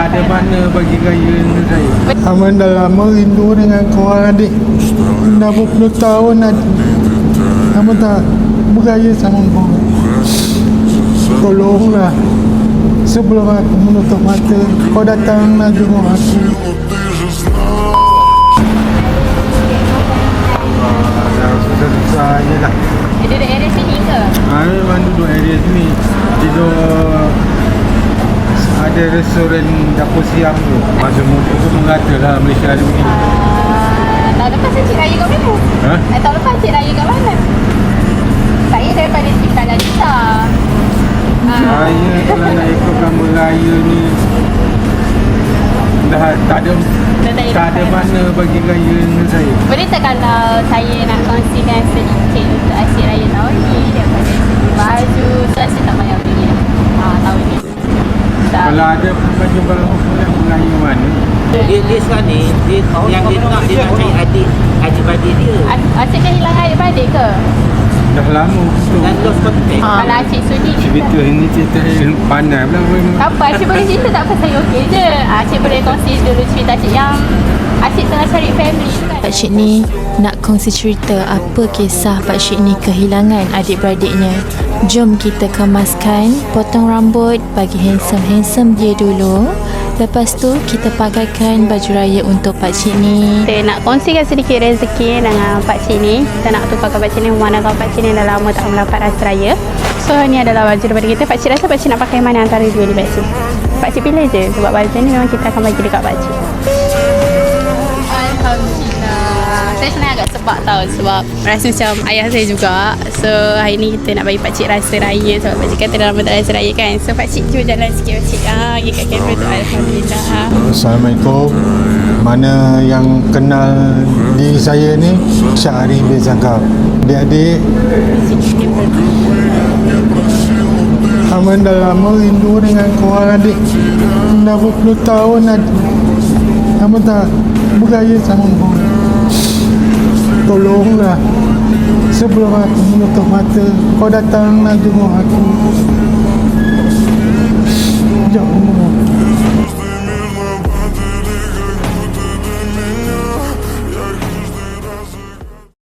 ada mana bagi raya ni saya. Aman dah lama rindu dengan kau adik. Dah berpuluh tahun Aman tak beraya sama kau. Tolonglah sebelum aku menutup mata, kau datang nak jumpa aku. Susah-susah je lah. Dia duduk area sini ke? Memang duduk area sini. Tidur ada restoran dapur siang tu. Masa muda tu merata lah Malaysia ada begini. Tahun lepas Cik Raya kat mana? Ha? Tahun lepas Cik Raya kat mana? Saya daripada Sekitar Lalita. Saya kalau nak ikutkan beraya ni dah tak ada mana bagi raya ni saya. Boleh tak kalau saya nak kongsikan sedikit untuk asyik raya tahun ni daripada segi baju, so asyik tak payah beli tahun ni. Kalau ada baju baru yang beraya mana? Dia sekarang ni yang dia nak cari adik-adik dia. Asyik kehilangan adik-beradik ke? Dah lama tu. Dan lost contact. Kalau asyik sudi Cerita ini cerita pandai pula. tak apa, asyik boleh cerita tak apa, saya okey je. Asyik boleh kongsi dulu cerita asyik yang asyik tengah cari family tu kan. Pakcik ni nak kongsi cerita apa kisah pakcik ni kehilangan adik-beradiknya. Jom kita kemaskan, potong rambut bagi handsome-handsome dia dulu. Lepas tu kita pakaikan baju raya untuk pakcik ni. Kita nak kongsikan sedikit rezeki dengan pakcik ni. Kita nak tukarkan pakcik ni, memandangkan pakcik ni dah lama tak mendapat rasa raya. So ni adalah baju daripada kita. Pakcik rasa pakcik nak pakai mana antara dua ni pakcik? Pakcik pilih je, sebab baju ni memang kita akan bagi dekat pakcik. Alhamdulillah. Saya sebenarnya agak sebab tau, sebab rasa macam ayah saya juga. So hari ni kita nak bagi pakcik rasa raya, sebab pakcik kata dah lama tak rasa raya kan. So pakcik cuba jalan sikit pakcik. Pergi kat kamera tu. Alhamdulillah. Assalamualaikum. Mana yang kenal diri saya ni Syahri bin Zakab. Adik-adik, Aman dah lama rindu dengan kau adik. Dah berpuluh tahun Aman tak beraya sama kau. Tolonglah sebelum aku menutup mata, kau datang nak jumpa aku.